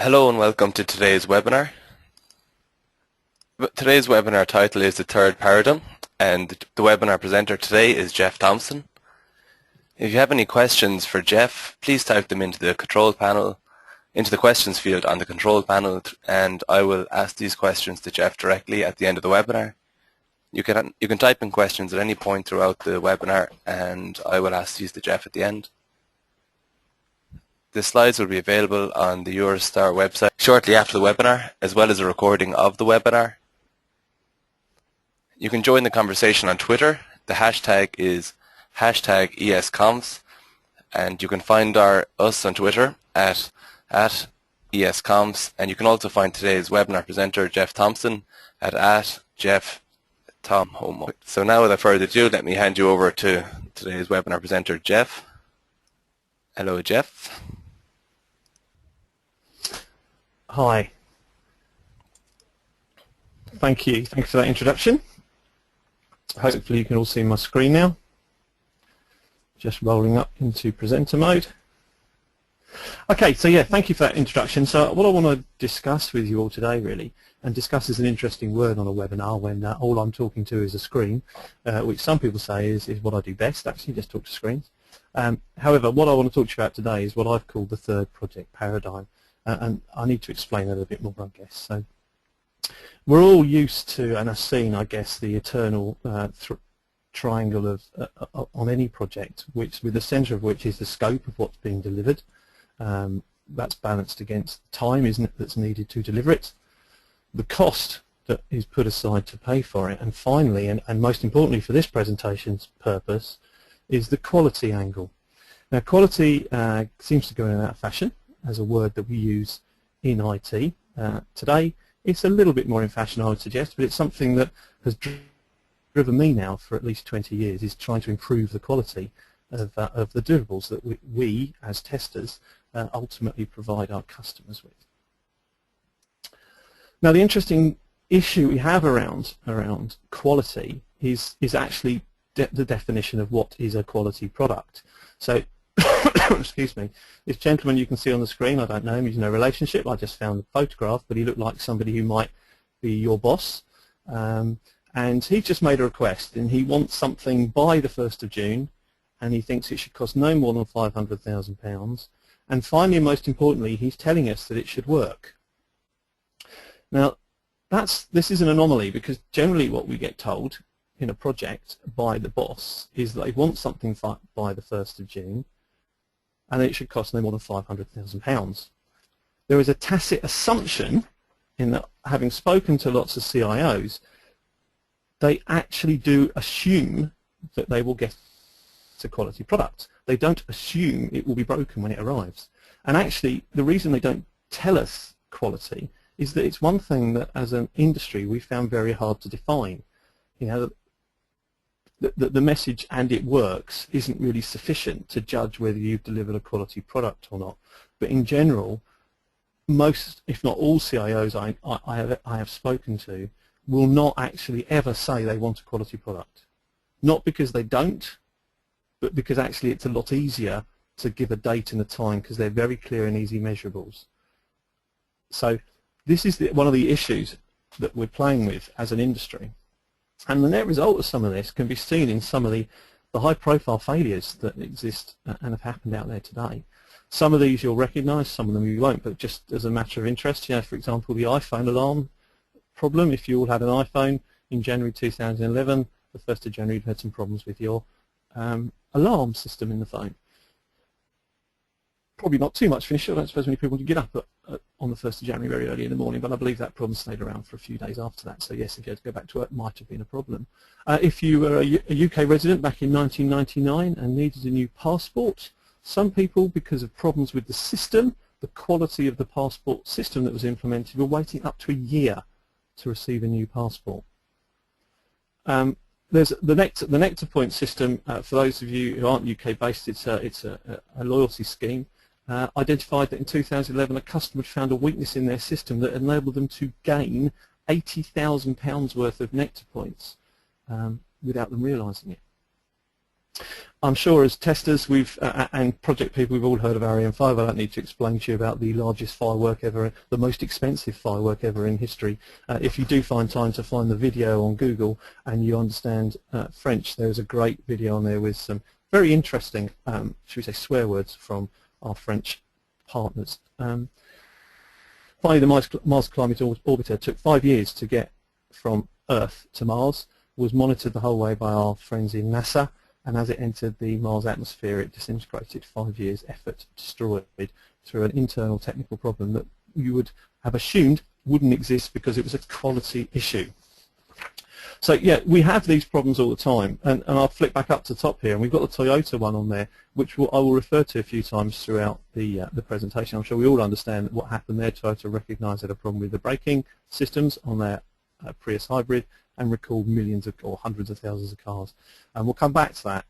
Hello and welcome to today's webinar. Today's webinar title is The Third Paradigm, and the webinar presenter today is Geoff Thompson. If you have any questions for Geoff, please type them into the control panel, into the questions field on the control panel, and I will ask these questions to Geoff directly at the end of the webinar. You can type in questions at any point throughout the webinar, and I will ask these to Geoff at the end. The slides will be available on the EuroSTAR website shortly after the webinar, as well as a recording of the webinar. You can join the conversation on Twitter. The hashtag is #ESConfs, and you can find us on Twitter at ESConfs, and you can also find today's webinar presenter, Geoff Thompson, at Geoff Tom Homo. So now, without further ado, let me hand you over to today's webinar presenter, Geoff. Hello, Geoff. Hi. Thank you. Thanks for that introduction. Hopefully you can all see my screen now. Just rolling up into presenter mode. Okay, so yeah, thank you for that introduction. So what I want to discuss with you all today, really, and discuss is an interesting word on a webinar when all I'm talking to is a screen, which some people say is what I do best, actually, just talk to screens. However, what I want to talk to you about today is what I've called the third project paradigm. And I need to explain that a bit more, I guess. So we're all used to and have seen, I guess, the eternal triangle of on any project, which with the centre of which is the scope of what's being delivered. That's balanced against time, isn't it, that's needed to deliver it, the cost that is put aside to pay for it, and finally, and most importantly for this presentation's purpose, is the quality angle. Now, quality seems to go in and out of fashion as a word that we use in IT. Today, it's a little bit more in fashion, I would suggest, but it's something that has driven me now for at least 20 years, is trying to improve the quality of the deliverables that we as testers, ultimately provide our customers with. Now, the interesting issue we have around quality is actually the definition of what is a quality product. So, excuse me, this gentleman you can see on the screen, I don't know him, he's no relationship, I just found the photograph, but he looked like somebody who might be your boss. And he just made a request, and he wants something by the 1st of June, and he thinks it should cost no more than £500,000. And finally, and most importantly, he's telling us that it should work. Now, this is an anomaly, because generally what we get told in a project by the boss is that they want something by the 1st of June, and it should cost no more than £500,000. There is a tacit assumption in that, having spoken to lots of CIOs, they actually do assume that they will get a quality product. They don't assume it will be broken when it arrives. And actually, the reason they don't tell us quality is that it's one thing that, as an industry, we found very hard to define. You know, the message "and it works" isn't really sufficient to judge whether you've delivered a quality product or not. But in general, most, if not all, CIOs I have spoken to will not actually ever say they want a quality product. Not because they don't, but because actually it's a lot easier to give a date and a time, because they're very clear and easy measurables. So this is one of the issues that we're playing with as an industry. And the net result of some of this can be seen in some of the high-profile failures that exist and have happened out there today. Some of these you'll recognise, some of them you won't, but just as a matter of interest, you know, for example, the iPhone alarm problem. If you all had an iPhone in January 2011, the 1st of January, you've had some problems with your alarm system in the phone. Probably not too much of an issue. I don't suppose many people would get up on the 1st of January very early in the morning, but I believe that problem stayed around for a few days after that. So yes, if you had to go back to work, it might have been a problem. If you were a UK resident back in 1999 and needed a new passport, some people, because of problems with the system, the quality of the passport system that was implemented, were waiting up to a year to receive a new passport. There's the Nectar Point system. For those of you who aren't UK based, it's a loyalty scheme. Identified that in 2011 a customer had found a weakness in their system that enabled them to gain £80,000 worth of Nectar points without them realising it. I'm sure as testers and project people, we've all heard of REM5. I don't need to explain to you about the largest firework ever, the most expensive firework ever in history. If you do find time to find the video on Google and you understand French, there's a great video on there with some very interesting, should we say, swear words from our French partners. Finally, the Mars Climate Orbiter took 5 years to get from Earth to Mars, was monitored the whole way by our friends in NASA, and as it entered the Mars atmosphere, it disintegrated. 5 years' effort destroyed through an internal technical problem that you would have assumed wouldn't exist because it was a quality issue. So yeah, we have these problems all the time, and I'll flip back up to the top here, and we've got the Toyota one on there, which I will refer to a few times throughout the presentation. I'm sure we all understand what happened there. Toyota recognised they had a problem with the braking systems on their Prius hybrid, and recalled millions of, or hundreds of thousands of cars. And we'll come back to that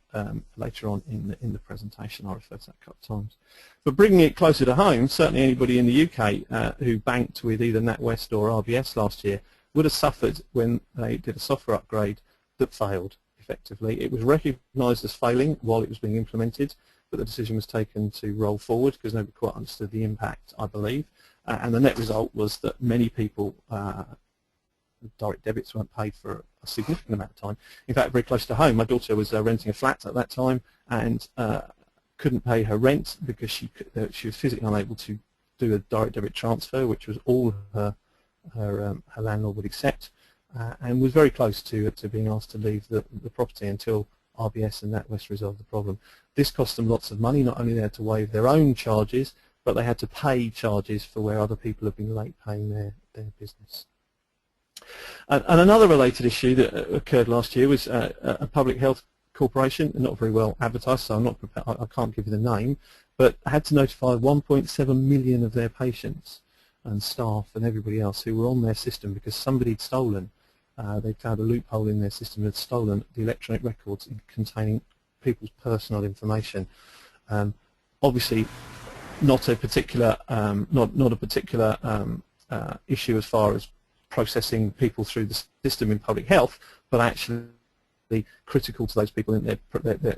later on in the presentation. I'll refer to that a couple of times. But bringing it closer to home, certainly anybody in the UK who banked with either NatWest or RBS last year would have suffered when they did a software upgrade that failed, effectively. It was recognised as failing while it was being implemented, but the decision was taken to roll forward because nobody quite understood the impact, I believe. And the net result was that many people direct debits weren't paid for a significant amount of time. In fact, very close to home, my daughter was renting a flat at that time and couldn't pay her rent because she was physically unable to do a direct debit transfer, which was all her landlord would accept, and was very close to being asked to leave the property until RBS and NatWest resolved the problem. This cost them lots of money. Not only they had to waive their own charges, but they had to pay charges for where other people have been late paying their business. And another related issue that occurred last year was a public health corporation, not very well advertised, so I'm not prepared, I can't give you the name, but had to notify 1.7 million of their patients and staff and everybody else who were on their system because somebody had stolen. They found a loophole in their system and had stolen the electronic records containing people's personal information. Obviously, not a particular issue as far as processing people through the system in public health, but actually critical to those people, and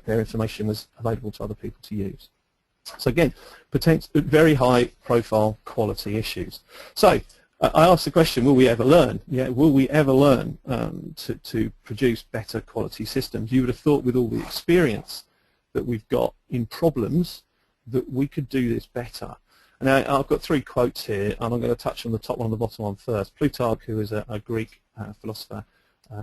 their information was available to other people to use. So again, very high profile quality issues. So I asked the question, will we ever learn? Yeah, will we ever learn to produce better quality systems? You would have thought with all the experience that we've got in problems that we could do this better. Now, I've got 3 quotes here, and I'm going to touch on the top one and the bottom one first. Plutarch, who is a Greek philosopher,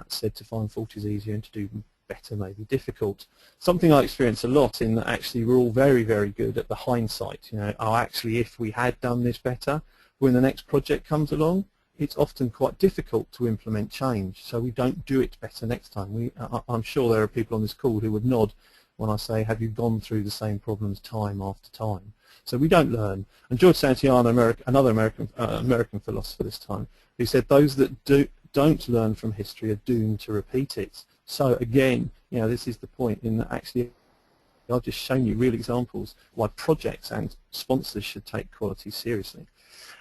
said to find fault is easier and to do better may be difficult. Something I experience a lot in that actually we're all very, very good at the hindsight. You know, actually if we had done this better, when the next project comes along, it's often quite difficult to implement change, so we don't do it better next time. I'm sure there are people on this call who would nod when I say, have you gone through the same problems time after time? So we don't learn. And George Santayana, another American philosopher this time, he said those that don't learn from history are doomed to repeat it. So again, you know, this is the point in that actually I've just shown you real examples why projects and sponsors should take quality seriously.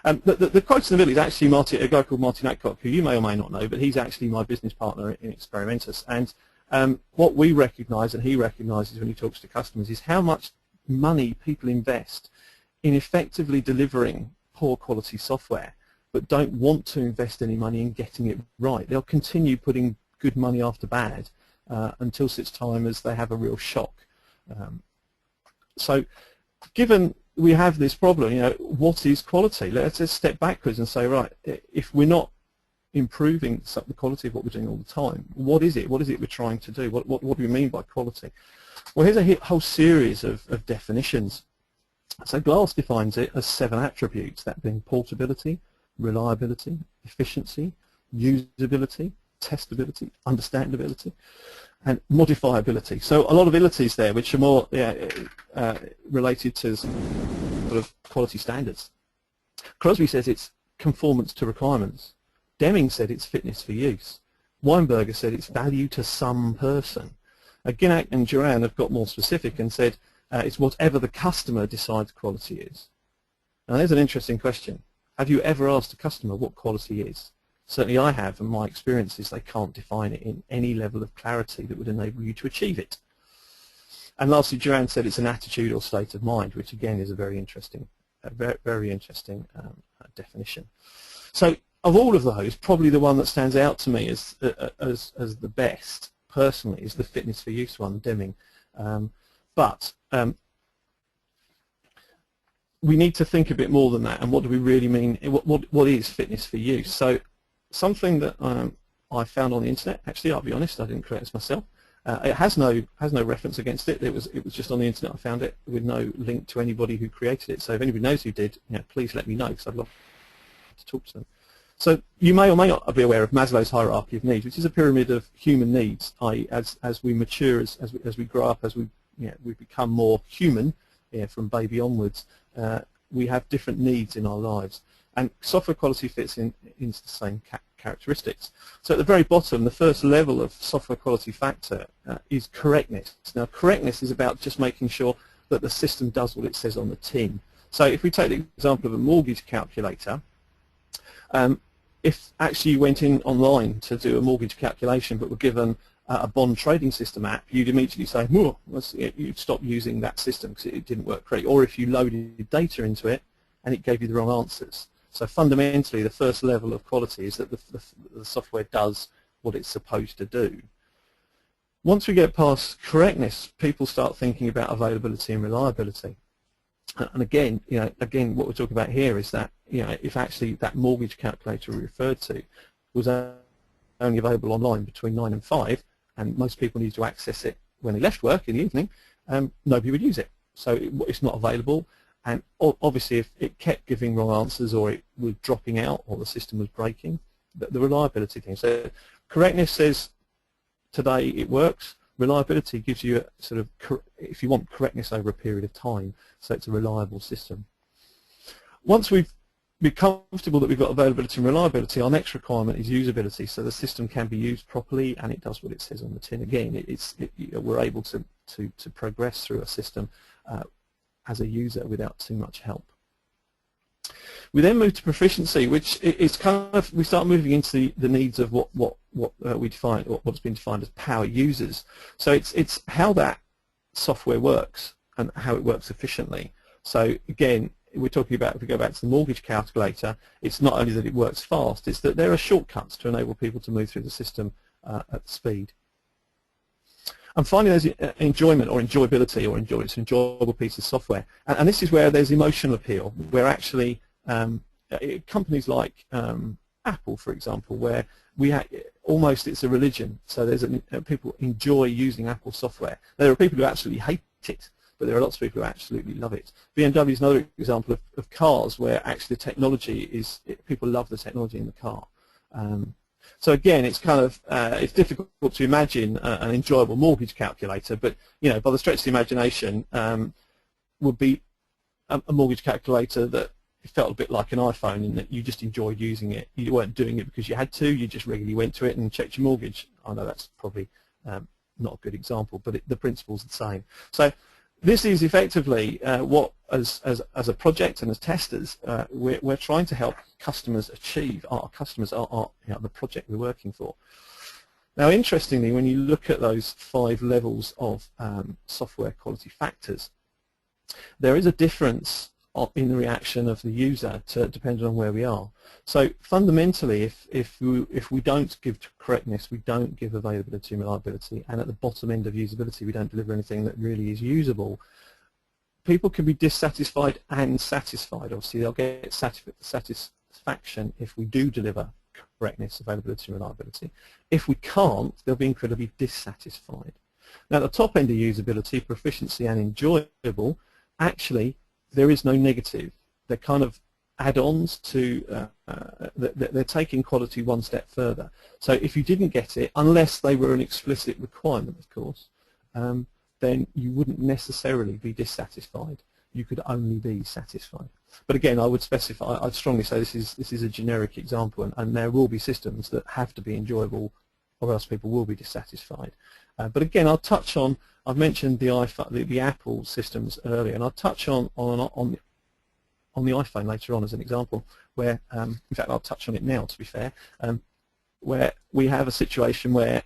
The quote in the middle is actually a guy called Martin Adcock, who you may or may not know, but he's actually my business partner in Experimentus. And what we recognise, and he recognises when he talks to customers, is how much money people invest in effectively delivering poor quality software, but don't want to invest any money in getting it right. They'll continue putting good money after bad until such time as they have a real shock. So given we have this problem, you know, what is quality? Let's just step backwards and say, right, if we're not improving the quality of what we're doing all the time, what is it? What is it we're trying to do? What do we mean by quality? Well, here's a whole series of definitions. So Glass defines it as 7 attributes, that being portability, reliability, efficiency, usability, testability, understandability, and modifiability. So a lot of abilities there which are more related to sort of quality standards. Crosby says it's conformance to requirements. Deming said it's fitness for use. Weinberger said it's value to some person. Ginnack and Duran have got more specific and said it's whatever the customer decides quality is. Now there's an interesting question. Have you ever asked a customer what quality is? Certainly I have, and my experience is they can't define it in any level of clarity that would enable you to achieve it. And lastly, Duran said it's an attitude or state of mind, which again is a very interesting, definition. So of all of those, probably the one that stands out to me as the best, personally, is the fitness for use one, Deming. But we need to think a bit more than that, and what do we really mean? What is fitness for use? So something that I found on the internet. Actually, I'll be honest, I didn't create this myself. It has no reference against it. It was just on the internet. I found it with no link to anybody who created it. So if anybody knows who did, please let me know, because I'd love to talk to them. So you may or may not be aware of Maslow's hierarchy of needs, which is a pyramid of human needs. I.e., as we mature, as we grow up, as we become more human, from baby onwards, we have different needs in our lives, and software quality fits into the same characteristics. So at the very bottom, the first level of software quality factor is correctness. Now, correctness is about just making sure that the system does what it says on the tin. So if we take the example of a mortgage calculator, if actually you went in online to do a mortgage calculation but were given a bond trading system app, you'd immediately say, "Whoa," you'd stop using that system because it didn't work correctly. Or if you loaded data into it and it gave you the wrong answers. So fundamentally, the first level of quality is that the software does what it's supposed to do. Once we get past correctness, people start thinking about availability and reliability. And again, what we're talking about here is that, if actually that mortgage calculator we referred to was only available online between 9 and 5, and most people need to access it when they left work in the evening, nobody would use it. So it's not available. And obviously, if it kept giving wrong answers, or it was dropping out, or the system was breaking, the reliability thing. So correctness says today it works. Reliability gives you a sort of, if you want correctness over a period of time, so it's a reliable system. Once we've become comfortable that we've got availability and reliability, our next requirement is usability. So the system can be used properly and it does what it says on the tin. Again, we're able to progress through a system as a user without too much help. We then move to proficiency, which is kind of, we start moving into the needs of what we define, what's been defined as power users. So it's how that software works and how it works efficiently. So again, we're talking about, if we go back to the mortgage calculator, it's not only that it works fast, it's that there are shortcuts to enable people to move through the system at speed. And finally, there's enjoyment or enjoyability, or it's an enjoyable piece of software. And this is where there's emotional appeal, where actually companies like Apple, for example, where almost it's a religion. So there's people enjoy using Apple software. There are people who absolutely hate it, but there are lots of people who absolutely love it. BMW is another example of cars where actually the technology people love the technology in the car. So again, it's kind of it's difficult to imagine an enjoyable mortgage calculator, but by the stretch of the imagination, would be a mortgage calculator that felt a bit like an iPhone, in that you just enjoyed using it. You weren't doing it because you had to. You just regularly went to it and checked your mortgage. I know that's probably not a good example, but the principle's the same. So this is effectively what, as a project and as testers, we're trying to help customers achieve. Our customers are the project we're working for. Now, interestingly, when you look at those 5 levels of software quality factors, there is a difference in the reaction of the user depending on where we are. So fundamentally, if we don't give correctness, we don't give availability and reliability, and at the bottom end of usability we don't deliver anything that really is usable, people can be dissatisfied and satisfied. Obviously, they'll get satisfaction if we do deliver correctness, availability and reliability. If we can't, they'll be incredibly dissatisfied. Now, at the top end of usability, proficiency and enjoyable, actually there is no negative. They're kind of add-ons to, they're taking quality one step further. So if you didn't get it, unless they were an explicit requirement, of course, then you wouldn't necessarily be dissatisfied. You could only be satisfied. But again, I would specify, I'd strongly say this is a generic example, and there will be systems that have to be enjoyable, or else people will be dissatisfied. But again, I'll touch on, I've mentioned the Apple systems earlier, and I'll touch on the iPhone later on as an example, where, in fact, I'll touch on it now, to be fair, where we have a situation where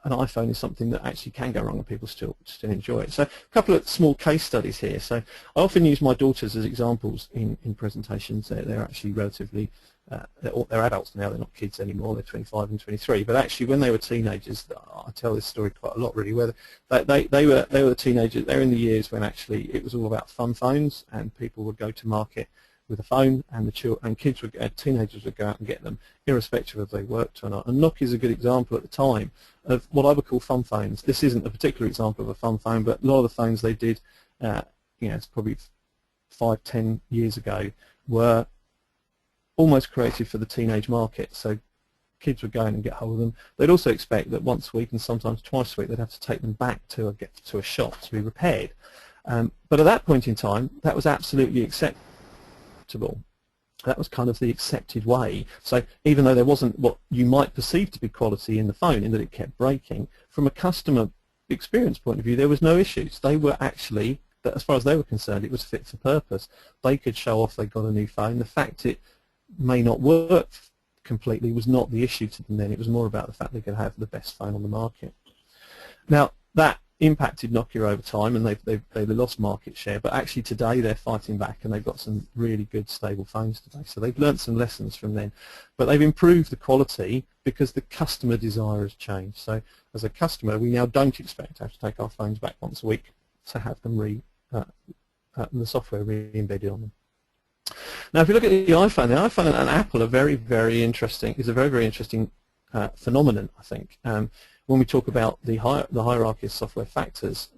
an iPhone is something that actually can go wrong and people still enjoy it. So a couple of small case studies here. So I often use my daughters as examples in presentations. They're actually relatively, they're adults now, they're not kids anymore, they're 25 and 23. But actually when they were teenagers, I tell this story quite a lot really, where they were teenagers, they were in the years when actually it was all about fun phones and people would go to market with a phone, and teenagers would go out and get them, irrespective of if they worked or not. And Nokia is a good example at the time of what I would call fun phones. This isn't a particular example of a fun phone, but a lot of the phones they did, it's probably 5-10 years ago, were almost created for the teenage market. So kids would go in and get hold of them. They'd also expect that once a week and sometimes twice a week they'd have to take them back to a shop to be repaired. But at that point in time, that was absolutely acceptable. That was kind of the accepted way. So even though there wasn't what you might perceive to be quality in the phone, in that it kept breaking, from a customer experience point of view, there was no issues. They were actually, as far as they were concerned, it was fit for purpose. They could show off they got a new phone. The fact it may not work completely was not the issue to them then. It was more about the fact they could have the best phone on the market. Now, that impacted Nokia over time, and they lost market share, but actually today they're fighting back and they've got some really good stable phones today. So they've learnt some lessons from then, but they've improved the quality because the customer desire has changed. So as a customer, we now don't expect to have to take our phones back once a week to have them the software re-embedded on them. Now if you look at the iPhone and Apple are very, very interesting, is a very, very interesting phenomenon, I think. When we talk about the hierarchy of software factors,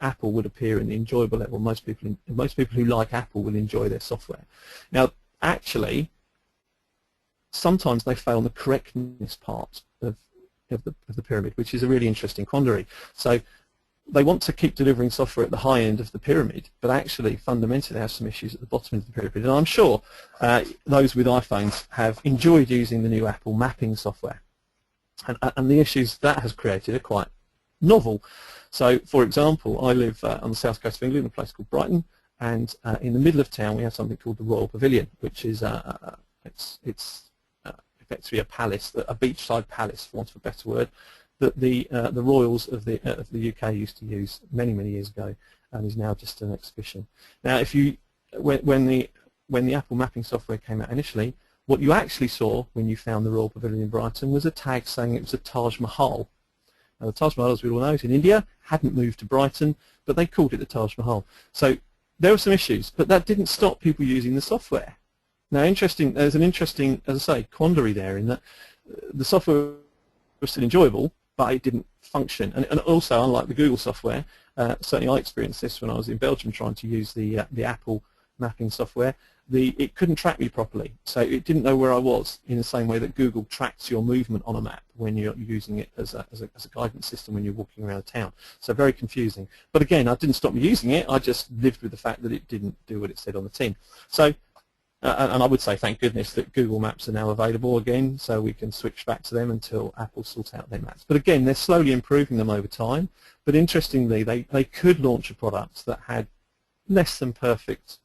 Apple would appear in the enjoyable level. Most people who like Apple will enjoy their software. Now, actually, sometimes they fail on the correctness part of the pyramid, which is a really interesting quandary. So they want to keep delivering software at the high end of the pyramid, but actually fundamentally they have some issues at the bottom end of the pyramid. And I'm sure those with iPhones have enjoyed using the new Apple mapping software. And the issues that has created are quite novel. So, for example, I live on the south coast of England, in a place called Brighton, and in the middle of town we have something called the Royal Pavilion, which is it's effectively a palace, a beachside palace, for want of a better word, that the royals of the UK used to use many, many years ago, and is now just an exhibition. Now, when the Apple mapping software came out initially, what you actually saw when you found the Royal Pavilion in Brighton was a tag saying it was a Taj Mahal. Now the Taj Mahal, as we all know, is in India, hadn't moved to Brighton, but they called it the Taj Mahal. So there were some issues, but that didn't stop people using the software. Now there's an interesting, as I say, quandary there in that the software was still enjoyable, but it didn't function. And also, unlike the Google software, certainly I experienced this when I was in Belgium trying to use the Apple mapping software. It couldn't track me properly, so it didn't know where I was in the same way that Google tracks your movement on a map when you're using it as a guidance system when you're walking around a town. So very confusing. But again, that didn't stop me using it. I just lived with the fact that it didn't do what it said on the tin. So, and I would say thank goodness that Google Maps are now available again, so we can switch back to them until Apple sorts out their maps. But again, they're slowly improving them over time. But interestingly, they could launch a product that had less than perfect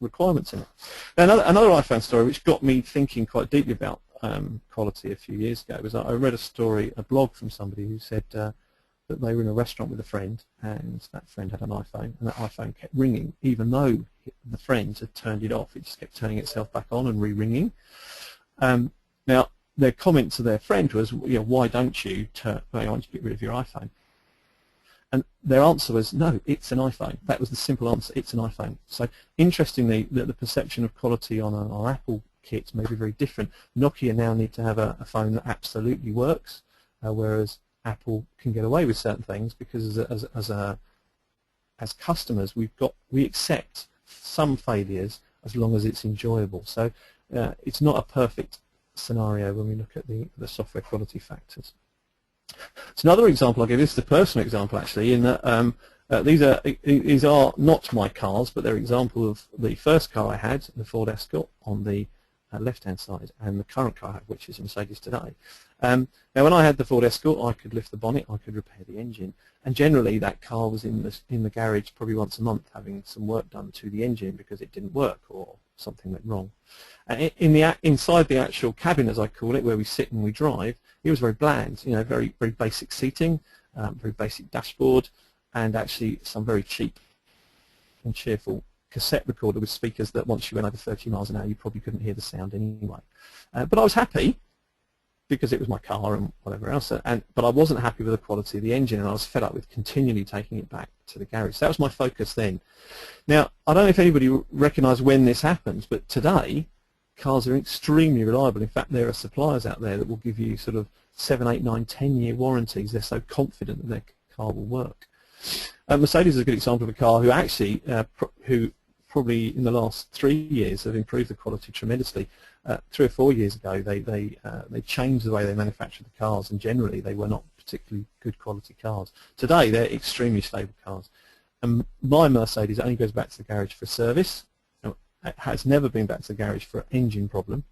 requirements in it. Now, another iPhone story which got me thinking quite deeply about quality a few years ago was I read a blog from somebody who said that they were in a restaurant with a friend, and that friend had an iPhone, and that iPhone kept ringing even though the friend had turned it off. It just kept turning itself back on and re-ringing. Now, their comment to their friend was, why don't you get rid of your iPhone? And their answer was, no, it's an iPhone. That was the simple answer, it's an iPhone. So interestingly, the perception of quality on our Apple kits may be very different. Nokia now need to have a phone that absolutely works, whereas Apple can get away with certain things because as customers, we accept some failures as long as it's enjoyable. So it's not a perfect scenario when we look at the software quality factors. So another example I'll give, this is the personal example actually, in that these are not my cars, but they're an example of the first car I had, the Ford Escort, on the left-hand side, and the current car I have, which is a Mercedes today. Now, when I had the Ford Escort, I could lift the bonnet, I could repair the engine, and generally that car was in the garage probably once a month having some work done to the engine because it didn't work or something went wrong. Inside the actual cabin, as I call it, where we sit and we drive, it was very bland, very basic seating, very basic dashboard, and actually some very cheap and cheerful cassette recorder with speakers that once you went over 30 miles an hour you probably couldn't hear the sound anyway. But I was happy because it was my car and whatever else, but I wasn't happy with the quality of the engine, and I was fed up with continually taking it back to the garage. So that was my focus then. Now, I don't know if anybody recognises when this happens, but today cars are extremely reliable. In fact, there are suppliers out there that will give you sort of 7, 8, 9, 10-year warranties. They're so confident that their car will work. Mercedes is a good example of a car who actually, who probably in the last 3 years have improved the quality tremendously. 3 or 4 years ago, they changed the way they manufactured the cars, and generally they were not particularly good quality cars. Today, they're extremely stable cars. And my Mercedes only goes back to the garage for service. It has never been back to the garage for an engine problem.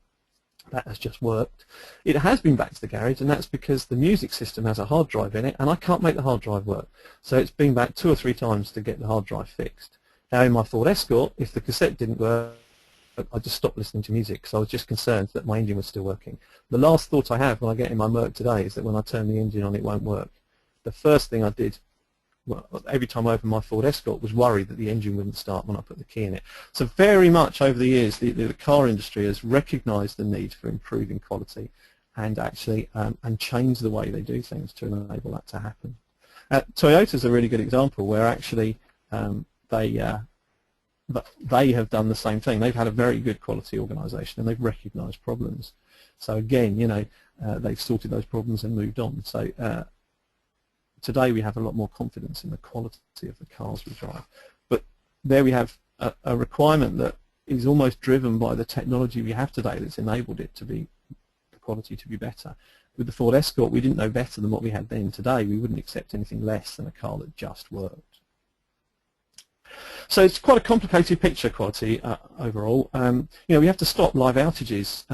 That has just worked. It has been back to the garage, and that's because the music system has a hard drive in it, and I can't make the hard drive work. So it's been back 2 or 3 times to get the hard drive fixed. Now, in my Ford Escort, if the cassette didn't work, I just stopped listening to music because I was just concerned that my engine was still working. The last thought I have when I get in my Merc today is that when I turn the engine on, it won't work. The first thing I did, well, every time I opened my Ford Escort, was worried that the engine wouldn't start when I put the key in it. So very much over the years, the car industry has recognised the need for improving quality and actually and change the way they do things to enable that to happen. Toyota is a really good example where actually they have done the same thing. They've had a very good quality organisation, and they've recognised problems. So again, they've sorted those problems and moved on. So today we have a lot more confidence in the quality of the cars we drive. But there we have a requirement that is almost driven by the technology we have today that's enabled it to be, the quality to be better. With the Ford Escort, we didn't know better than what we had then. Today, we wouldn't accept anything less than a car that just worked. So it's quite a complicated picture, quality overall. We have to stop live outages.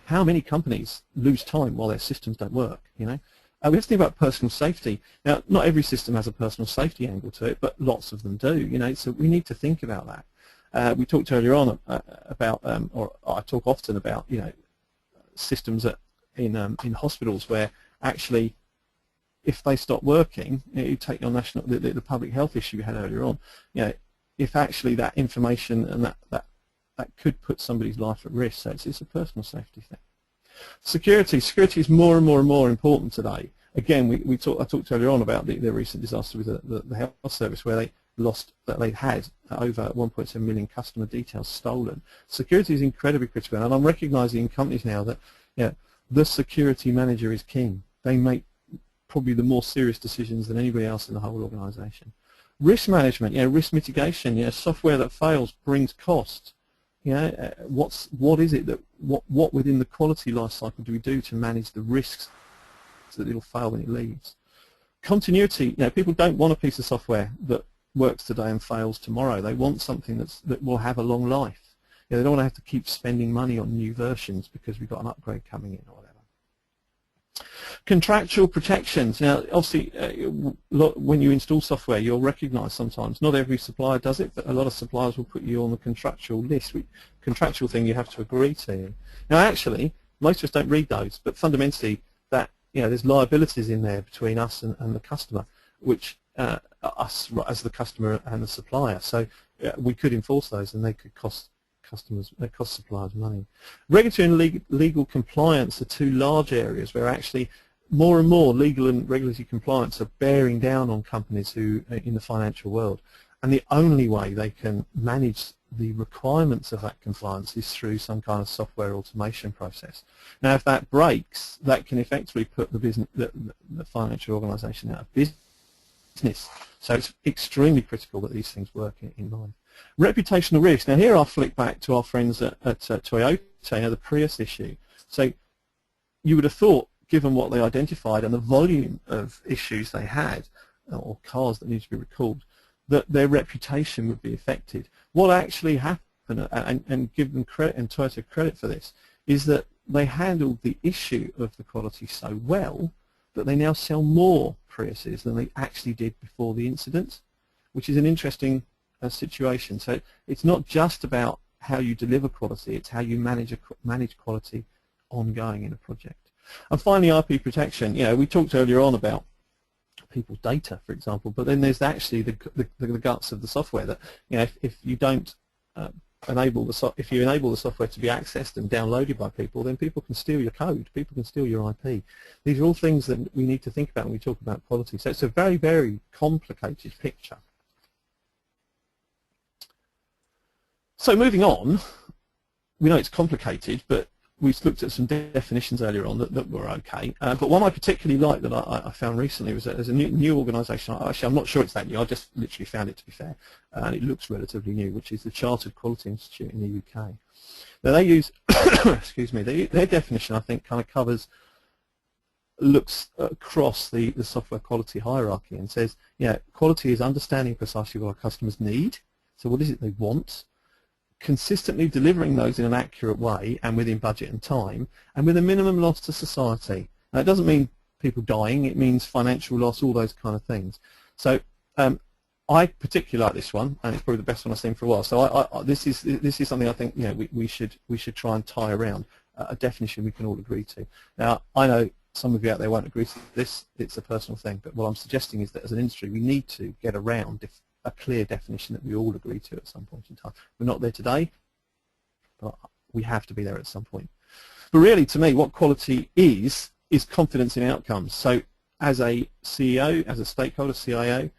How many companies lose time while their systems don't work? We have to think about personal safety. Now, not every system has a personal safety angle to it, but lots of them do. So we need to think about that. We talked earlier on about, or I talk often about, systems in hospitals where actually, if they stop working, you take your the public health issue we had earlier on. If actually that information and that could put somebody's life at risk, so it's a personal safety thing. Security is more and more important today. Again, I talked earlier on about the recent disaster with the health service where they had over 1.7 million customer details stolen. Security is incredibly critical, and I'm recognising in companies now that the security manager is king. They make probably the more serious decisions than anybody else in the whole organisation. Risk management, risk mitigation, software that fails brings cost. What is it that what within the quality life cycle do we do to manage the risks so that it'll fail when it leaves? Continuity, people don't want a piece of software that works today and fails tomorrow. They want something that will have a long life. They don't want to have to keep spending money on new versions because we've got an upgrade coming in or whatever. Contractual protections. Now, obviously, when you install software, you'll recognise sometimes, not every supplier does it, but a lot of suppliers will put you on the contractual list. Contractual thing you have to agree to. Now, actually, most of us don't read those, but fundamentally, that there's liabilities in there between us and the customer, which us as the customer and the supplier. So we could enforce those, and they could cost suppliers money. Regulatory and legal compliance are two large areas where actually more and more legal and regulatory compliance are bearing down on companies who in the financial world, and the only way they can manage the requirements of that compliance is through some kind of software automation process. Now, if that breaks, that can effectively put the financial organisation out of business. So it's extremely critical that these things work in line. Reputational risk. Now here I'll flick back to our friends at Toyota, the Prius issue. So you would have thought, given what they identified and the volume of issues they had, or cars that need to be recalled, that their reputation would be affected. What actually happened and give them credit and Toyota credit for this, is that they handled the issue of the quality so well that they now sell more Priuses than they actually did before the incident, which is an interesting situation. So it's not just about how you deliver quality, it's how you manage quality ongoing in a project. And finally, IP protection. We talked earlier on about people's data, for example, but then there's actually the guts of the software that, if you don't enable the software to be accessed and downloaded by people, then people can steal your code, people can steal your IP. These are all things that we need to think about when we talk about quality. So it's a very, very complicated picture. So moving on, we know it's complicated, but we've looked at some definitions earlier on that were okay. But one I particularly like that I found recently was that there's a new organisation. Actually, I'm not sure it's that new. I just literally found it, to be fair, and it looks relatively new, which is the Chartered Quality Institute in the UK. Now they use, excuse me, their definition I think kind of looks across the software quality hierarchy and says, quality is understanding precisely what our customers need. So what is it they want? Consistently delivering those in an accurate way and within budget and time, and with a minimum loss to society. Now, it doesn't mean people dying, it means financial loss, all those kind of things. So I particularly like this one, and it's probably the best one I've seen for a while. So this is something I think we should try and tie around a definition we can all agree to. Now, I know some of you out there won't agree to this, it's a personal thing, but what I'm suggesting is that as an industry we need to get around a clear definition that we all agree to at some point in time. We're not there today, but we have to be there at some point. But really, to me, what quality is confidence in outcomes. So as a CEO, as a stakeholder, CIO,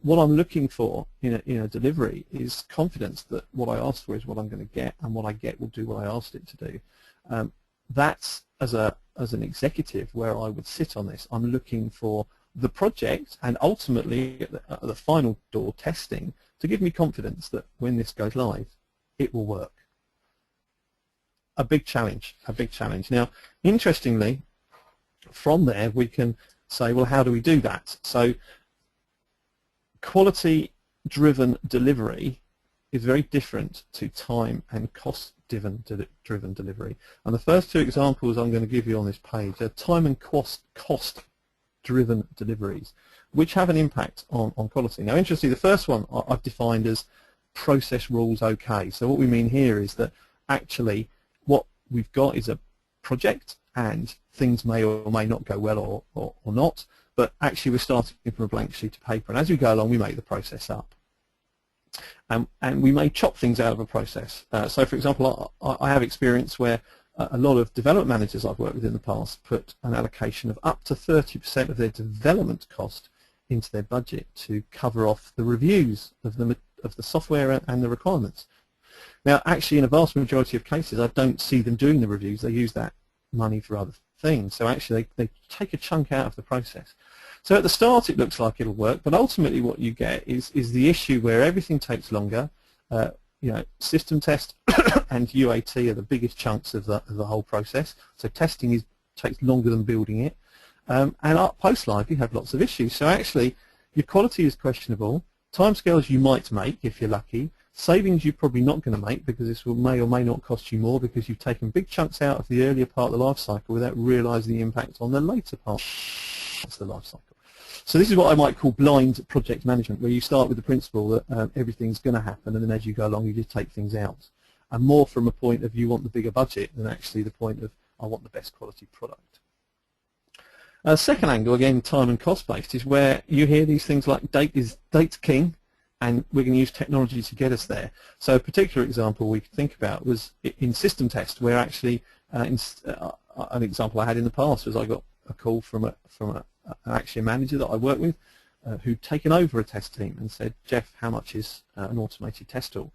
what I'm looking for in a delivery is confidence that what I asked for is what I'm going to get, and what I get will do what I asked it to do. That's, as an executive, where I would sit on this. I'm looking for the project and ultimately at the final door, testing, to give me confidence that when this goes live, it will work. A big challenge, a big challenge. Now, interestingly, from there we can say, well, how do we do that? So quality-driven delivery is very different to time and cost-driven delivery. And the first two examples I'm going to give you on this page are time and cost-driven deliveries, which have an impact on quality. Now, interestingly, the first one I've defined as process rules okay. So what we mean here is that actually what we've got is a project, and things may or may not go well or not, but actually we're starting from a blank sheet of paper, and as we go along we make the process up. And we may chop things out of a process. So for example, I have experience where a lot of development managers I've worked with in the past put an allocation of up to 30% of their development cost into their budget to cover off the reviews of the software and the requirements. Now, actually, in a vast majority of cases, I don't see them doing the reviews. They use that money for other things. So actually, they take a chunk out of the process. So at the start, it looks like it'll work, but ultimately what you get is the issue where everything takes longer. System test and UAT are the biggest chunks of the whole process. So testing takes longer than building it. And post-live, you have lots of issues. So actually, your quality is questionable. Timescales you might make if you're lucky. Savings you're probably not going to make, because this may or may not cost you more because you've taken big chunks out of the earlier part of the life cycle without realising the impact on the later part of the life cycle. So this is what I might call blind project management, where you start with the principle that everything's going to happen, and then as you go along you just take things out. And more from a point of you want the bigger budget than actually the point of I want the best quality product. Second angle, again time and cost based, is where you hear these things like date's king, and we're going to use technology to get us there. So a particular example we could think about was in system test, where actually an example I had in the past was I got a call from actually a manager that I work with who'd taken over a test team and said, Geoff, how much is an automated test tool?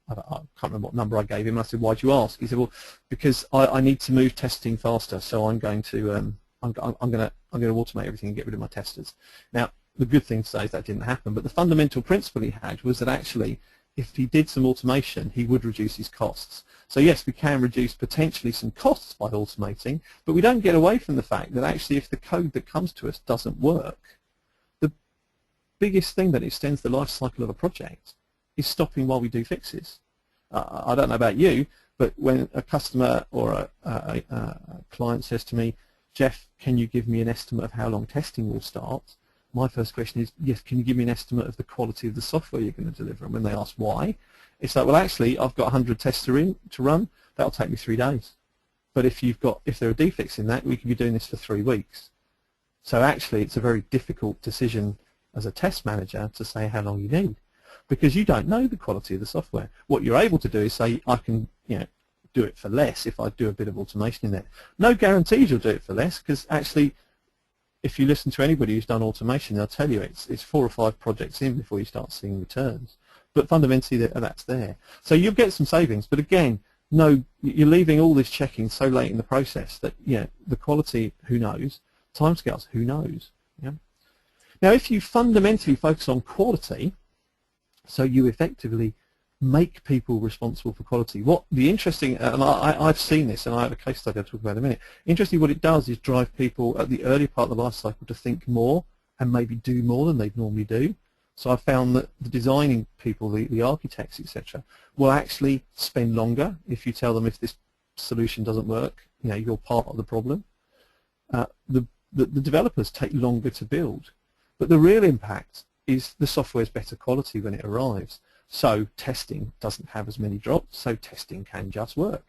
I can't remember what number I gave him. I said, why do you ask? He said, well, because I need to move testing faster, so I'm going to automate everything and get rid of my testers. Now, the good thing to say is that didn't happen, but the fundamental principle he had was that actually if he did some automation, he would reduce his costs. So yes, we can reduce potentially some costs by automating, but we don't get away from the fact that actually if the code that comes to us doesn't work, the biggest thing that extends the life cycle of a project is stopping while we do fixes. I don't know about you, but when a customer or a client says to me, Geoff, can you give me an estimate of how long testing will start? My first question is, yes, can you give me an estimate of the quality of the software you're going to deliver? And when they ask why, it's like, well, actually, I've got 100 tests to run. That'll take me 3 days. But if there are defects in that, we could be doing this for 3 weeks. So actually, it's a very difficult decision as a test manager to say how long you need, because you don't know the quality of the software. What you're able to do is say, I can, do it for less if I do a bit of automation in there. No guarantees you'll do it for less, because actually, if you listen to anybody who's done automation, they'll tell you it's 4 or 5 projects in before you start seeing returns. But fundamentally, that's there. So you'll get some savings, but again, no, you're leaving all this checking so late in the process that the quality, who knows? Timescales, who knows? Yeah. Now, if you fundamentally focus on quality, so you effectively make people responsible for quality. What the interesting, and I've seen this, and I have a case study I'll talk about in a minute. Interestingly, what it does is drive people at the early part of the life cycle to think more and maybe do more than they'd normally do. So I found that the designing people, the architects, etc., will actually spend longer if you tell them if this solution doesn't work, you're part of the problem. The developers take longer to build, but the real impact is the software's better quality when it arrives. So testing doesn't have as many drops, so testing can just work.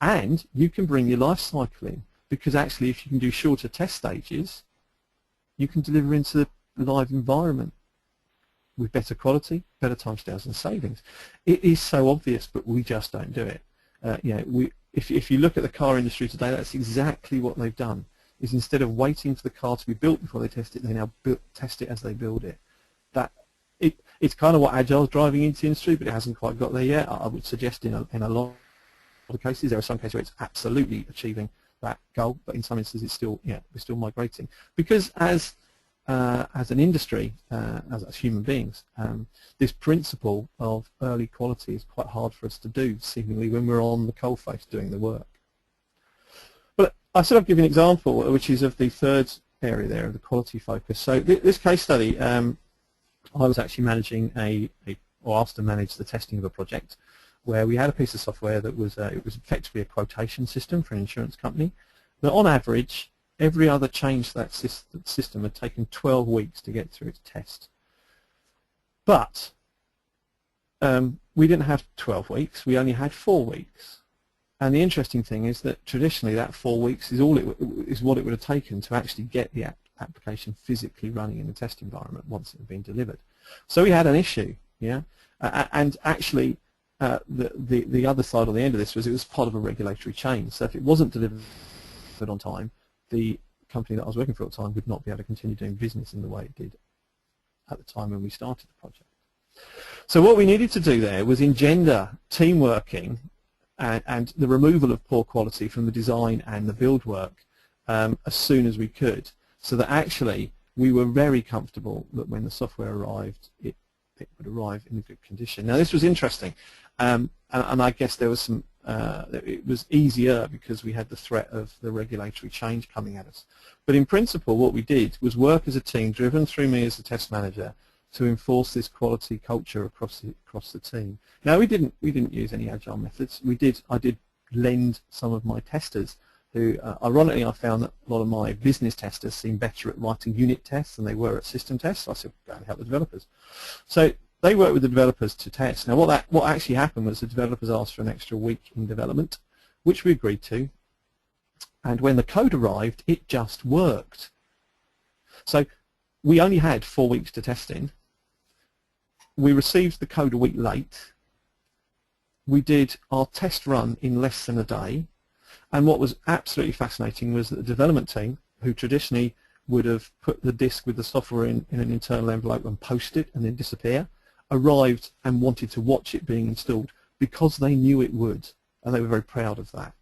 And you can bring your life cycle in, because actually if you can do shorter test stages, you can deliver into the live environment with better quality, better timescales and savings. It is so obvious, but we just don't do it. If you look at the car industry today, that's exactly what they've done, is instead of waiting for the car to be built before they test it, they now test it as they build it. It's kind of what Agile's driving into the industry, but it hasn't quite got there yet. I would suggest in a lot of cases, there are some cases where it's absolutely achieving that goal, but in some instances it's still, we're still migrating. Because as an industry, as human beings, this principle of early quality is quite hard for us to do, seemingly, when we're on the coalface doing the work. But I said I'd give you an example, which is of the third area there, of the quality focus. So this case study, I was actually managing or asked to manage the testing of a project where we had a piece of software that was it was effectively a quotation system for an insurance company. But on average, every other change to that system had taken 12 weeks to get through its test. But we didn't have 12 weeks, we only had 4 weeks. And the interesting thing is that traditionally that 4 weeks is what it would have taken to actually get the application physically running in the test environment once it had been delivered. So we had an issue, and actually the other side on the end of this was it was part of a regulatory change. So if it wasn't delivered on time, the company that I was working for at the time would not be able to continue doing business in the way it did at the time when we started the project. So what we needed to do there was engender team working and the removal of poor quality from the design and the build work as soon as we could, so that actually we were very comfortable that when the software arrived, it would arrive in a good condition. Now this was interesting, and I guess there was some, it was easier because we had the threat of the regulatory change coming at us. But in principle what we did was work as a team, driven through me as a test manager, to enforce this quality culture across the team. Now we didn't use any agile methods. I did lend some of my testers who, ironically, I found that a lot of my business testers seemed better at writing unit tests than they were at system tests. So I said, go and help the developers. So they worked with the developers to test. Now what actually happened was the developers asked for an extra week in development, which we agreed to. And when the code arrived, it just worked. So we only had 4 weeks to test in. We received the code a week late. We did our test run in less than a day. And what was absolutely fascinating was that the development team, who traditionally would have put the disk with the software in an internal envelope and post it and then disappear, arrived and wanted to watch it being installed because they knew it would, and they were very proud of that.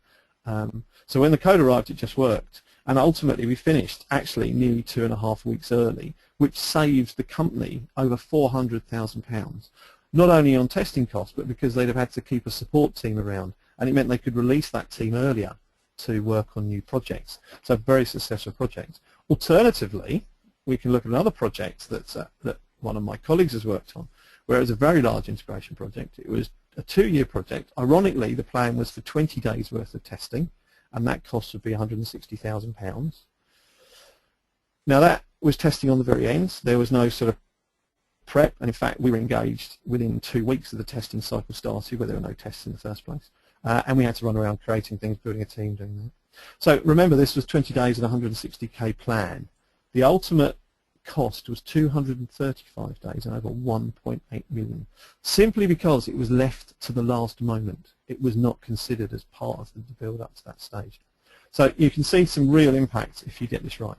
So when the code arrived, it just worked. And ultimately we finished actually nearly 2.5 weeks early, which saved the company over £400,000, not only on testing costs, but because they'd have had to keep a support team around, and it meant they could release that team earlier to work on new projects. So a very successful project. Alternatively, we can look at another project that one of my colleagues has worked on, where it was a very large integration project. It was a 2-year project. Ironically, the plan was for 20 days worth of testing, and that cost would be £160,000. Now that was testing on the very end. There was no sort of prep, and in fact we were engaged within 2 weeks of the testing cycle started, where there were no tests in the first place, and we had to run around creating things, building a team, doing that. So remember, this was 20 days and 160k plan. The ultimate cost was 235 days and over 1.8 million, simply because it was left to the last moment. It was not considered as part of the build up to that stage. So you can see some real impact if you get this right.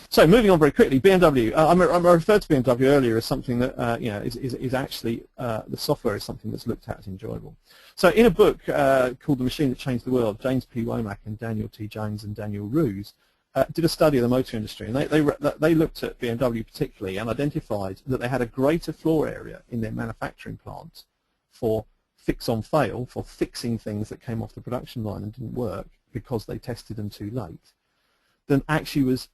So moving on very quickly, BMW. I referred to BMW earlier as something that is actually the software is something that's looked at as enjoyable. So in a book called The Machine That Changed the World, James P. Womack and Daniel T. Jones and Daniel Roos did a study of the motor industry, and they looked at BMW particularly and identified that they had a greater floor area in their manufacturing plant for fix on fail, for fixing things that came off the production line and didn't work because they tested them too late, than actually was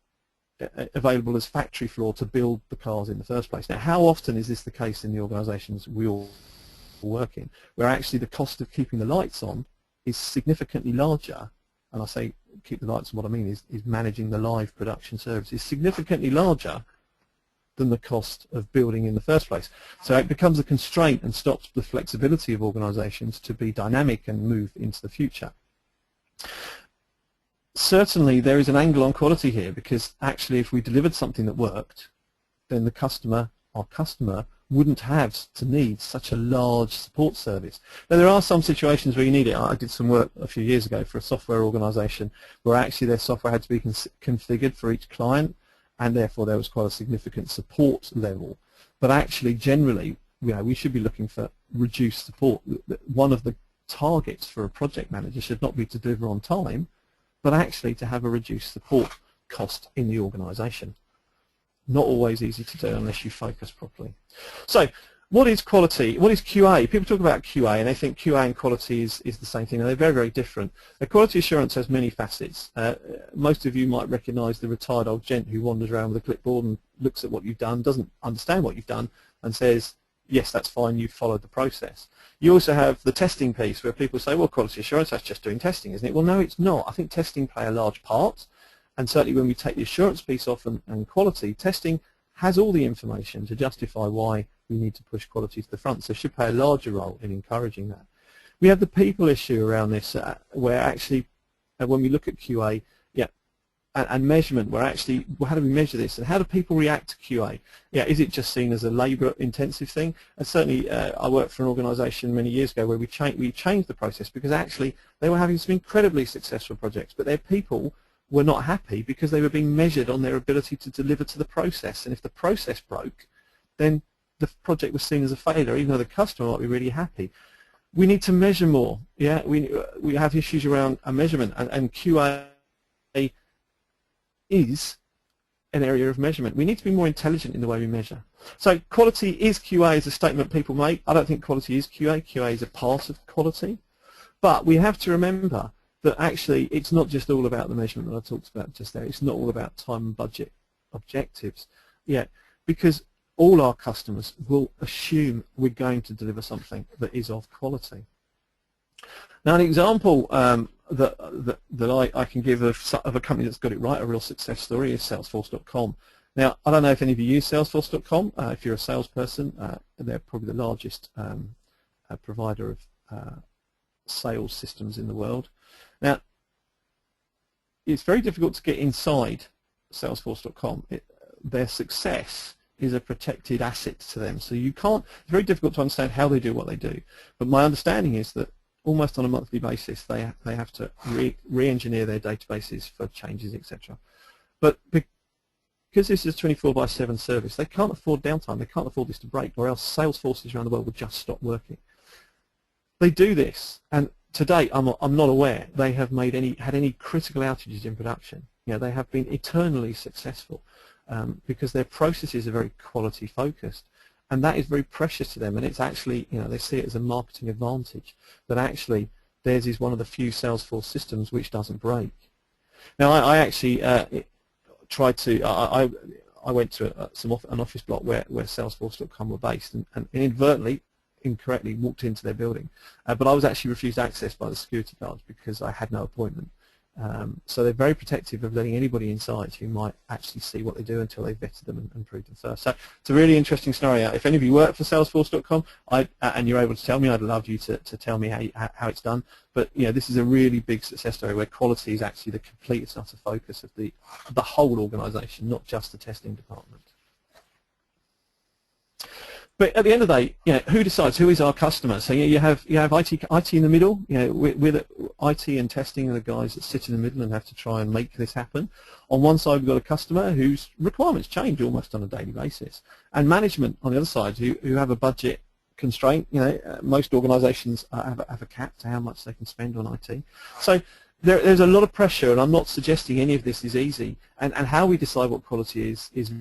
available as factory floor to build the cars in the first place. Now, how often is this the case in the organisations we all work in, where actually the cost of keeping the lights on is significantly larger, and I say keep the lights on, what I mean is managing the live production service is significantly larger than the cost of building in the first place. So it becomes a constraint and stops the flexibility of organisations to be dynamic and move into the future. Certainly there is an angle on quality here, because actually if we delivered something that worked, then the customer, our customer, wouldn't have to need such a large support service. Now there are some situations where you need it. I did some work a few years ago for a software organisation where actually their software had to be configured for each client, and therefore there was quite a significant support level. But actually generally, we should be looking for reduced support. One of the targets for a project manager should not be to deliver on time, but actually to have a reduced support cost in the organisation. Not always easy to do unless you focus properly. So what is quality? What is QA? People talk about QA and they think QA and quality is the same thing, and they're very, very different. The quality assurance has many facets. Most of you might recognise the retired old gent who wanders around with a clipboard and looks at what you've done, doesn't understand what you've done, and says, yes, that's fine, you've followed the process. You also have the testing piece where people say, well, quality assurance, that's just doing testing, isn't it? Well, no, it's not. I think testing play a large part, and certainly when we take the assurance piece off and quality, testing has all the information to justify why we need to push quality to the front, so it should play a larger role in encouraging that. We have the people issue around this, where actually, when we look at QA, and measurement, where actually, well, how do we measure this, and how do people react to QA? Is it just seen as a labour-intensive thing? And certainly, I worked for an organisation many years ago where we changed the process, because actually they were having some incredibly successful projects, but their people were not happy because they were being measured on their ability to deliver to the process, and if the process broke, then the project was seen as a failure, even though the customer might be really happy. We need to measure more. We have issues around a measurement, and QA is an area of measurement. We need to be more intelligent in the way we measure. So quality is QA is a statement people make. I don't think quality is QA. QA is a part of quality. But we have to remember that actually it's not just all about the measurement that I talked about just there. It's not all about time and budget objectives. Because all our customers will assume we're going to deliver something that is of quality. Now, an example that I can give of a company that's got it right, a real success story, is Salesforce.com. Now, I don't know if any of you use Salesforce.com. If you're a salesperson, they're probably the largest provider of sales systems in the world. Now, it's very difficult to get inside Salesforce.com. Their success is a protected asset to them, so you can't. It's very difficult to understand how they do what they do. But my understanding is that almost on a monthly basis, they have to re-engineer their databases for changes, etc. But because this is a 24/7 service, they can't afford downtime. They can't afford this to break, or else sales forces around the world would just stop working. They do this, and to date, I'm not aware they have had any critical outages in production. They have been eternally successful because their processes are very quality focused. And that is very precious to them, and it's actually, they see it as a marketing advantage, that actually theirs is one of the few Salesforce systems which doesn't break. Now, I actually tried to, I went to an office block where Salesforce.com were based, and inadvertently, incorrectly, walked into their building. But I was actually refused access by the security guards because I had no appointment. So they're very protective of letting anybody inside who might actually see what they do until they've vetted them and proved them first. So it's a really interesting scenario. If any of you work for Salesforce.com and you're able to tell me, I'd love you to tell me how it's done. But this is a really big success story where quality is actually the complete and utter focus of the whole organisation, not just the testing department. But at the end of the day, who decides? Who is our customer? So you have IT in the middle. With IT and testing are the guys that sit in the middle and have to try and make this happen. On one side, we've got a customer whose requirements change almost on a daily basis, and management on the other side who have a budget constraint. Most organisations have a cap to how much they can spend on IT. So there's a lot of pressure, and I'm not suggesting any of this is easy. And how we decide what quality is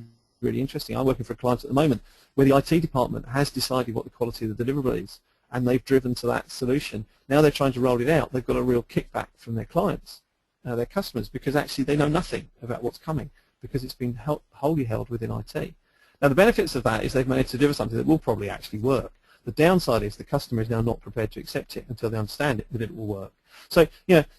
really interesting. I'm working for a client at the moment where the IT department has decided what the quality of the deliverable is, and they've driven to that solution. Now they're trying to roll it out. They've got a real kickback from their clients, their customers, because actually they know nothing about what's coming because it's been wholly held within IT. Now the benefits of that is they've managed to deliver something that will probably actually work. The downside is the customer is now not prepared to accept it until they understand that it will work. So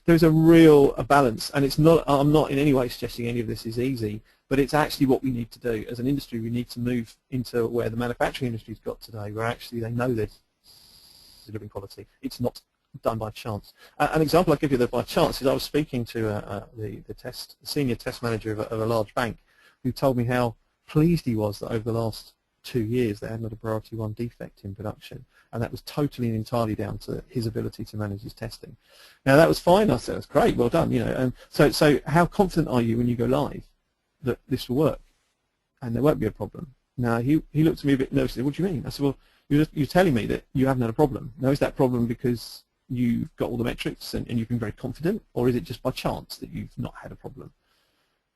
there's a real balance, and it's not. I'm not in any way suggesting any of this is easy, but it's actually what we need to do as an industry. We need to move into where the manufacturing industry's got today, where actually they know they're delivering quality. It's not done by chance. An example I give you that by chance is I was speaking to the senior test manager of a large bank, who told me how pleased he was that over the last 2 years they had not a priority 1 defect in production, and that was totally and entirely down to his ability to manage his testing. Now that was fine. I said, that's great, well done. And so how confident are you when you go live that this will work and there won't be a problem? Now he looked at me a bit nervously. What do you mean? I said, well, you're telling me that you haven't had a problem. Now is that problem because you've got all the metrics and you've been very confident, or is it just by chance that you've not had a problem?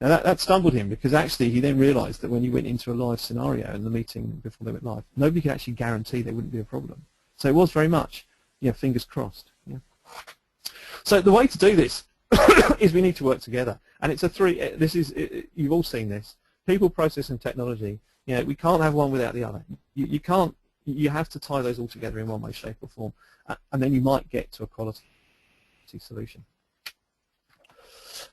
Now that stumbled him, because actually he then realised that when you went into a live scenario in the meeting before they went live, nobody could actually guarantee there wouldn't be a problem. So it was very much, fingers crossed. Yeah. So the way to do this is we need to work together, and it's you've all seen this. People, process, and technology. We can't have one without the other. You can't. You have to tie those all together in one way, shape, or form, and then you might get to a quality solution.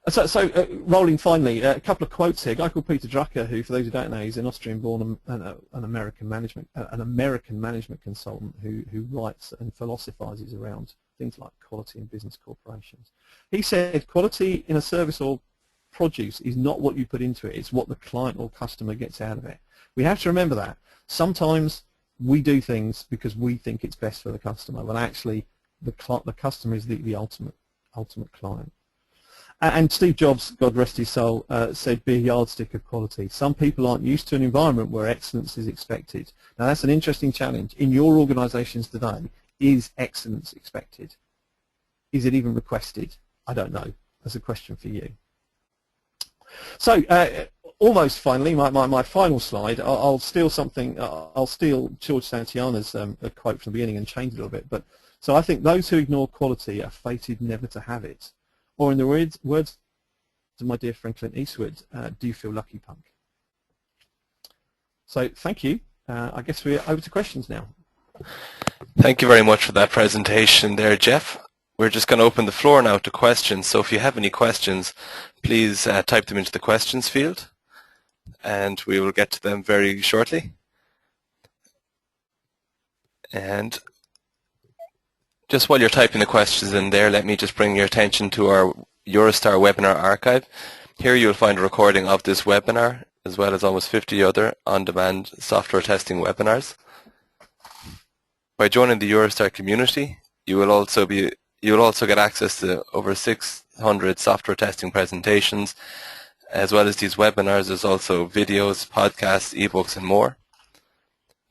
So rolling finally, a couple of quotes here. A guy called Peter Drucker, who, for those who don't know, he's an Austrian-born an American management consultant who writes and philosophizes around things like quality in business corporations. He said, quality in a service or produce is not what you put into it; it's what the client or customer gets out of it. We have to remember that. Sometimes we do things because we think it's best for the customer, when actually the customer is the ultimate client. And Steve Jobs, God rest his soul, said, be a yardstick of quality. Some people aren't used to an environment where excellence is expected. Now that's an interesting challenge. In your organisations today, is excellence expected? Is it even requested? I don't know. That's a question for you. So almost finally, my final slide, I'll steal something, I'll steal George Santayana's a quote from the beginning and change it a little bit. So I think those who ignore quality are fated never to have it. Or in the words of my dear friend Clint Eastwood, do you feel lucky, punk? So thank you. I guess we're over to questions now. Thank you very much for that presentation there, Geoff. We're just going to open the floor now to questions. So if you have any questions, please type them into the questions field, and we will get to them very shortly. And just while you're typing the questions in there, let me just bring your attention to our EuroSTAR webinar archive. Here you'll find a recording of this webinar, as well as almost 50 other on-demand software testing webinars. By joining the EuroSTAR community, you will also get access to over 600 software testing presentations, as well as these webinars. There's also videos, podcasts, ebooks, and more.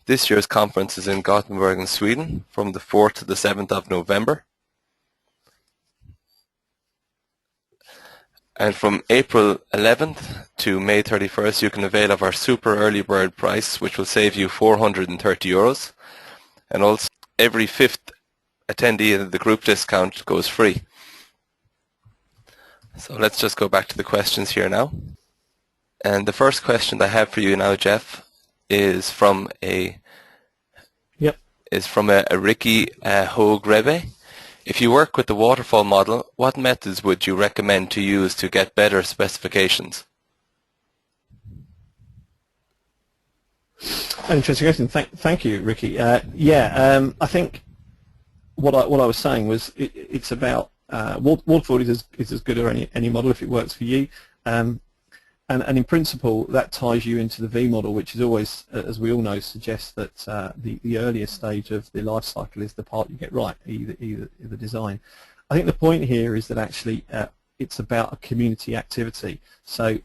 This year's conference is in Gothenburg in Sweden from the 4th to the 7th of November. And from April 11th to May 31st, you can avail of our super early bird price, which will save you €430. And also every 5th attendee of the group discount goes free. So let's just go back to the questions here now. And the first question I have for you now, Geoff, is from is from a Ricky Hogue-Rebe. If you work with the waterfall model, what methods would you recommend to use to get better specifications? Interesting question. Thank you, Ricky. I think what I was saying was it's about waterfall is as good as any model if it works for you. And in principle, that ties you into the V model, which is always, as we all know, suggests that the earliest stage of the life cycle is the part you get right, either the design. I think the point here is that actually it's about a community activity. So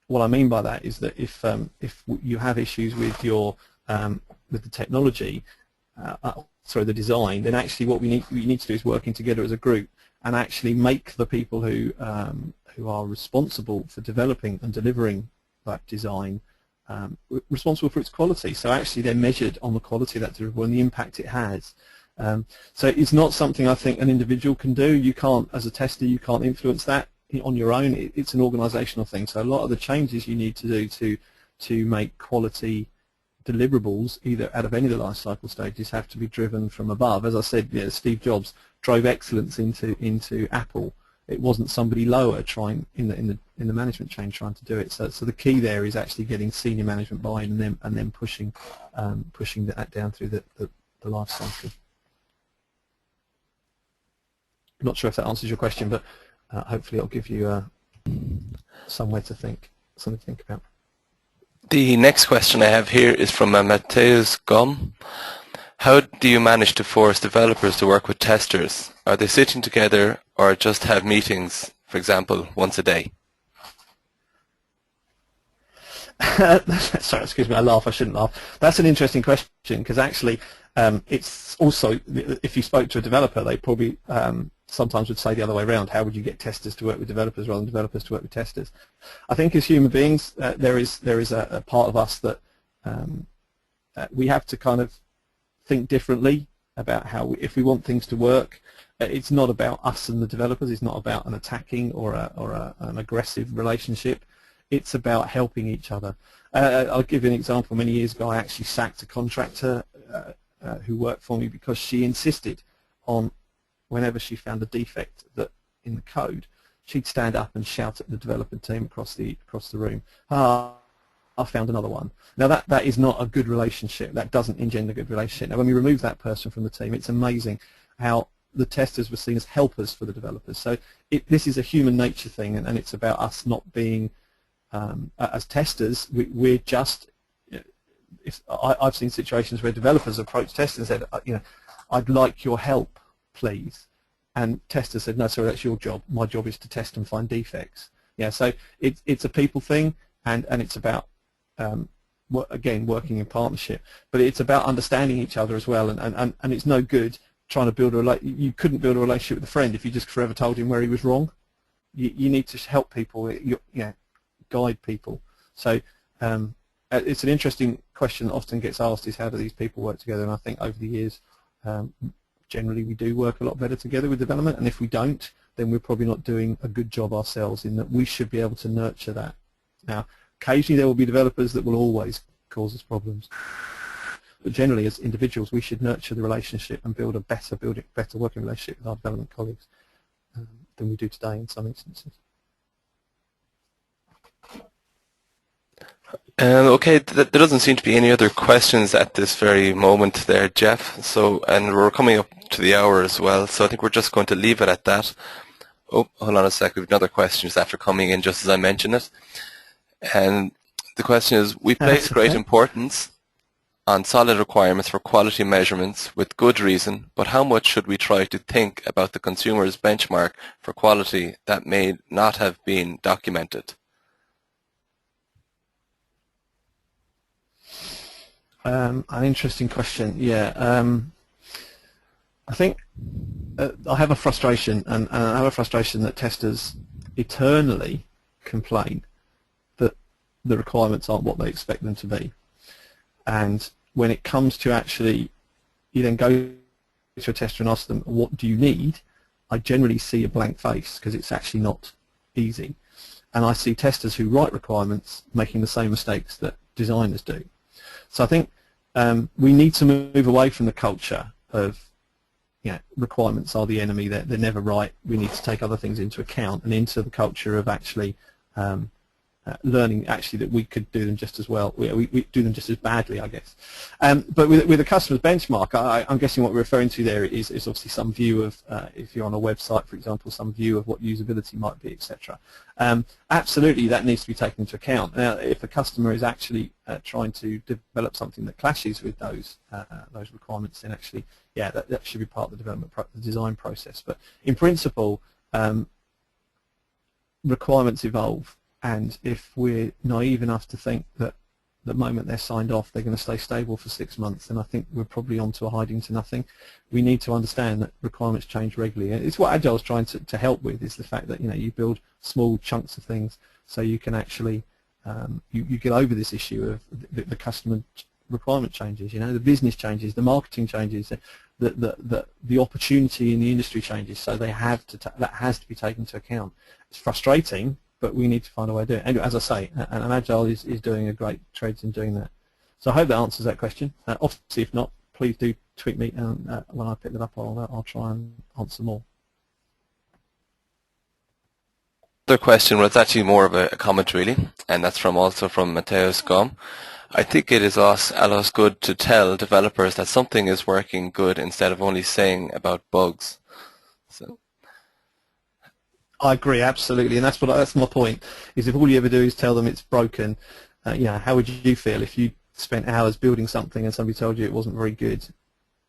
what I mean by that is that if you have issues with your with the technology, the design, then actually what we need to do is working together as a group and actually make the people who are responsible for developing and delivering that design responsible for its quality. So actually they're measured on the quality of that deliverable and the impact it has. So it's not something I think an individual can do. You can't, as a tester, you can't influence that on your own. It's an organisational thing. So a lot of the changes you need to do to make quality deliverables, either out of any of the life cycle stages, have to be driven from above. As I said, Steve Jobs drove excellence into Apple. It wasn't somebody lower trying in the management chain trying to do it. So the key there is actually getting senior management buy-in and then pushing that down through the life cycle. I'm not sure if that answers your question, but hopefully it'll give you something to think about. The next question I have here is from Matthäus Gom. How do you manage to force developers to work with testers? Are they sitting together or just have meetings, for example, once a day? Sorry, excuse me, I laugh. I shouldn't laugh. That's an interesting question because actually it's also, if you spoke to a developer, they probably sometimes would say the other way around. How would you get testers to work with developers rather than developers to work with testers? I think as human beings, there is a part of us that we have to kind of think differently about how, if we want things to work, it's not about us and the developers. It's not about an attacking or an aggressive relationship. It's about helping each other. I'll give you an example. Many years ago, I actually sacked a contractor who worked for me because she insisted on, whenever she found a defect that in the code, she'd stand up and shout at the developer team across the room, I found another one. Now that is not a good relationship. That doesn't engender a good relationship. Now when we remove that person from the team, it's amazing how the testers were seen as helpers for the developers. So this is a human nature thing, and it's about us not being, as testers, we're just, I've seen situations where developers approach testers and said, I'd like your help, please. And testers said, no, sorry, that's your job. My job is to test and find defects. Yeah, so it's a people thing, and it's about, again, working in partnership. But it's about understanding each other as well, and it's no good trying to build you couldn't build a relationship with a friend if you just forever told him where he was wrong. You need to help people, guide people. So it's an interesting question that often gets asked, is how do these people work together? And I think over the years, generally we do work a lot better together with development, and if we don't, then we're probably not doing a good job ourselves, in that we should be able to nurture that. Now, occasionally there will be developers that will always cause us problems, but generally as individuals we should nurture the relationship and build a better working relationship with our development colleagues than we do today in some instances. Okay, there doesn't seem to be any other questions at this very moment there, Geoff. So, and we're coming up to the hour as well, so I think we're just going to leave it at that. Oh, hold on a sec, we have another question just after coming in, just as I mentioned it. And the question is, we place great importance on solid requirements for quality measurements with good reason, but how much should we try to think about the consumer's benchmark for quality that may not have been documented? An interesting question. Yeah, I think I have a frustration, and I have a frustration that testers eternally complain that the requirements aren't what they expect them to be. And when it comes to actually, you then go to a tester and ask them, what do you need? I generally see a blank face because it's actually not easy. And I see testers who write requirements making the same mistakes that designers do. So I think We need to move away from the culture of requirements are the enemy, they're never right, we need to take other things into account, and into the culture of actually learning actually that we could do them just as well, we do them just as badly, I guess. But with a customer's benchmark, I'm guessing what we're referring to there is obviously some view of, if you're on a website, for example, some view of what usability might be, etc. Absolutely, that needs to be taken into account. Now, if a customer is actually trying to develop something that clashes with those requirements, then actually, yeah, that should be part of the the design process. But in principle, requirements evolve. And if we're naive enough to think that the moment they're signed off, they're going to stay stable for 6 months, then I think we're probably onto a hiding to nothing. We need to understand that requirements change regularly. It's what Agile is trying to help with, is the fact that you build small chunks of things so you can actually you get over this issue of the customer requirement changes, the business changes, the marketing changes, the opportunity in the industry changes. So that has to be taken into account. It's frustrating, but we need to find a way to do it. And as I say, and Agile is doing a great trade in doing that. So I hope that answers that question. Obviously, if not, please do tweet me, and when I pick that up, I'll try and answer more. The question was actually more of a comment, really, and that's also from Mateus Gom. I think it is always good to tell developers that something is working good instead of only saying about bugs. So. I agree, absolutely, and that's my point. Is if all you ever do is tell them it's broken, how would you feel if you spent hours building something and somebody told you it wasn't very good,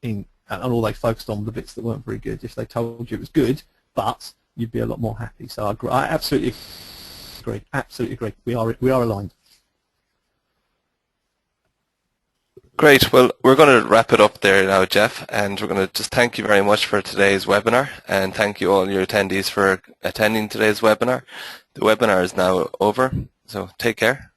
and all they focused on were the bits that weren't very good? If they told you it was good, but you'd be a lot more happy. So I agree. I absolutely agree. Absolutely agree. We are aligned. Great. Well, we're going to wrap it up there now, Geoff, and we're going to just thank you very much for today's webinar, and thank you all your attendees for attending today's webinar. The webinar is now over, so take care.